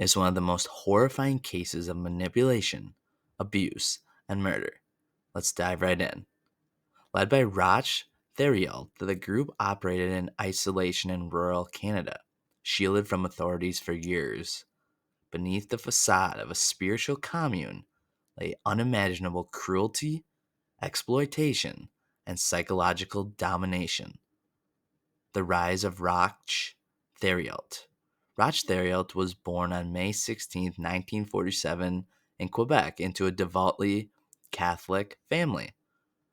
is one of the most horrifying cases of manipulation, abuse, and murder. Let's dive right in. Led by Roch Theriault, the group operated in isolation in rural Canada, shielded from authorities for years. Beneath the facade of a spiritual commune lay unimaginable cruelty, exploitation, and psychological domination. The rise of Roch Theriault. Roch Theriault was born on May 16, 1947, in Quebec into a devoutly Catholic family.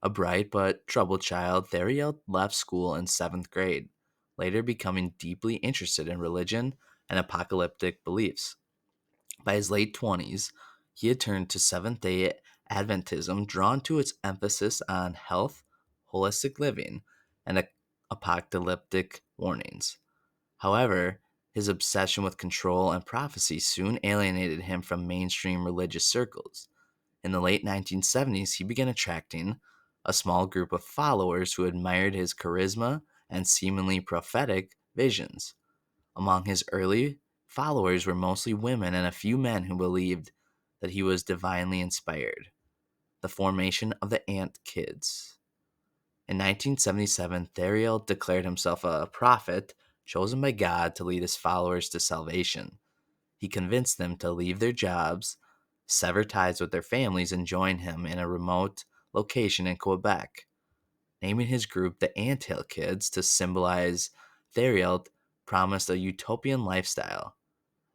A bright but troubled child, Theriault left school in seventh grade, later becoming deeply interested in religion and apocalyptic beliefs. By his late 20s, he had turned to Seventh day Adventism, drawn to its emphasis on health, holistic living, and apocalyptic warnings. However, his obsession with control and prophecy soon alienated him from mainstream religious circles. In the late 1970s, he began attracting a small group of followers who admired his charisma and seemingly prophetic visions. Among his early followers were mostly women and a few men who believed that he was divinely inspired. The formation of the Ant Kids. In 1977, Theriault declared himself a prophet chosen by God to lead his followers to salvation. He convinced them to leave their jobs, sever ties with their families, and join him in a remote location in Quebec. Naming his group the Anthill Kids to symbolize Theriault promised a utopian lifestyle.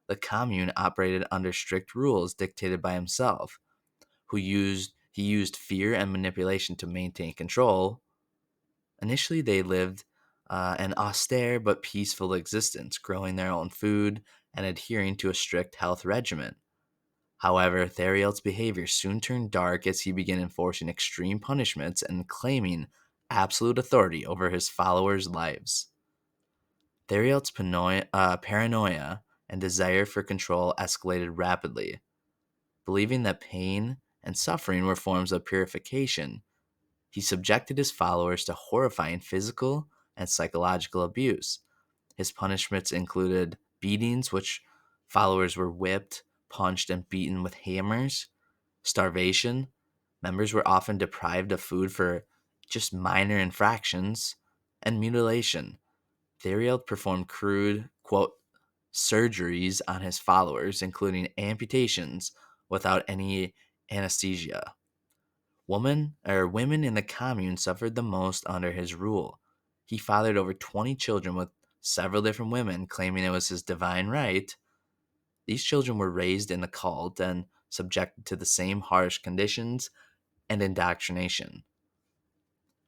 The commune operated under strict rules dictated by himself, he used fear and manipulation to maintain control. Initially, they lived an austere but peaceful existence, growing their own food and adhering to a strict health regimen. However, Theriault's behavior soon turned dark as he began enforcing extreme punishments and claiming absolute authority over his followers' lives. Theriault's paranoia and desire for control escalated rapidly. Believing that pain and suffering were forms of purification, he subjected his followers to horrifying physical and psychological abuse. His punishments included beatings, which followers were whipped, punched, and beaten with hammers, starvation. Members were often deprived of food for just minor infractions, and mutilation. Theriault performed crude, quote, surgeries on his followers, including amputations without any anesthesia. Women in the commune suffered the most under his rule. He fathered over 20 children with several different women, claiming it was his divine right. These children were raised in the cult and subjected to the same harsh conditions and indoctrination.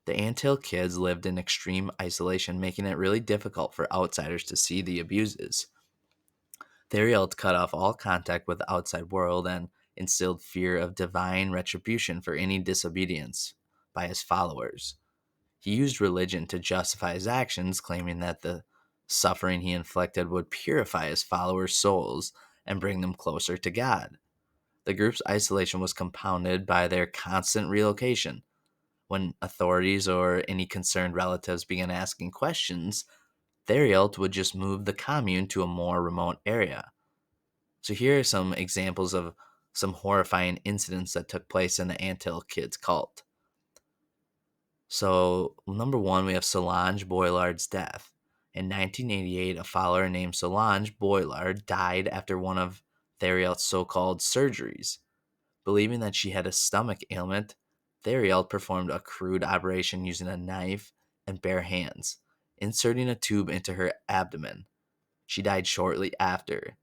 The Anthill Kids lived in extreme isolation, making it really difficult for outsiders to see the abuses. Theriault cut off all contact with the outside world and instilled fear of divine retribution for any disobedience by his followers. He used religion to justify his actions, claiming that the suffering he inflicted would purify his followers' souls and bring them closer to God. The group's isolation was compounded by their constant relocation. When authorities or any concerned relatives began asking questions, Theriault would just move the commune to a more remote area. So here are some examples of some horrifying incidents that took place in the Anthill Kids cult. So, number one, we have Solange Boilard's death. In 1988, a follower named Solange Boilard died after one of Theriault's so-called surgeries. Believing that she had a stomach ailment, Theriault performed a crude operation using a knife and bare hands, inserting a tube into her abdomen. She died shortly after.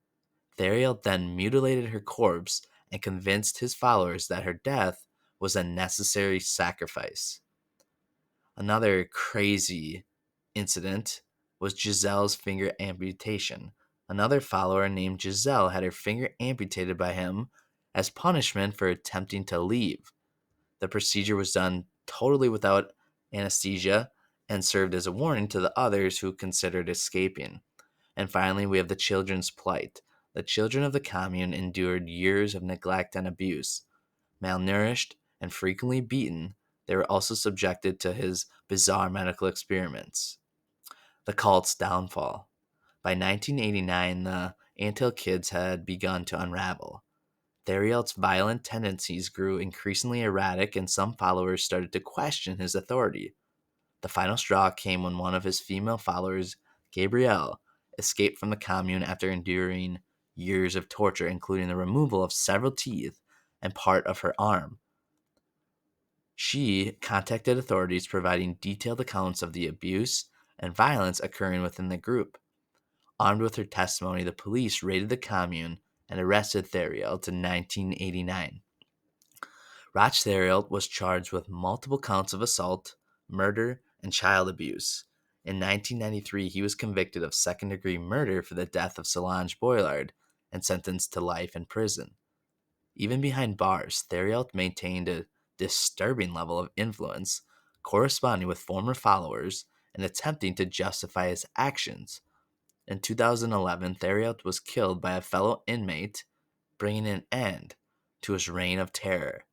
Theriault then mutilated her corpse and convinced his followers that her death was a necessary sacrifice. Another crazy incident was Giselle's finger amputation. Another follower named Giselle had her finger amputated by him as punishment for attempting to leave. The procedure was done totally without anesthesia and served as a warning to the others who considered escaping. And finally, we have the children's plight. The children of the commune endured years of neglect and abuse. Malnourished and frequently beaten, they were also subjected to his bizarre medical experiments. The cult's downfall. By 1989, the Anthill Kids had begun to unravel. Theriault's violent tendencies grew increasingly erratic, and some followers started to question his authority. The final straw came when one of his female followers, Gabrielle, escaped from the commune after enduring years of torture, including the removal of several teeth and part of her arm. She contacted authorities, providing detailed accounts of the abuse and violence occurring within the group. Armed with her testimony, the police raided the commune and arrested Theriault in 1989. Roch Theriault was charged with multiple counts of assault, murder, and child abuse. In 1993, he was convicted of second-degree murder for the death of Solange Boillard and sentenced to life in prison. Even behind bars, Theriault maintained a disturbing level of influence, corresponding with former followers and attempting to justify his actions. In 2011, Theriault was killed by a fellow inmate, bringing an end to his reign of terror.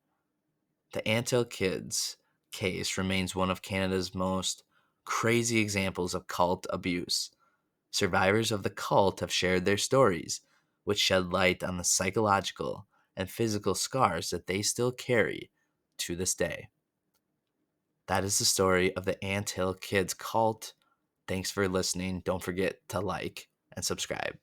The Anthill Kids case remains one of Canada's most crazy examples of cult abuse. Survivors of the cult have shared their stories, which shed light on the psychological and physical scars that they still carry to this day. That is the story of the Anthill Kids cult. Thanks for listening. Don't forget to like and subscribe.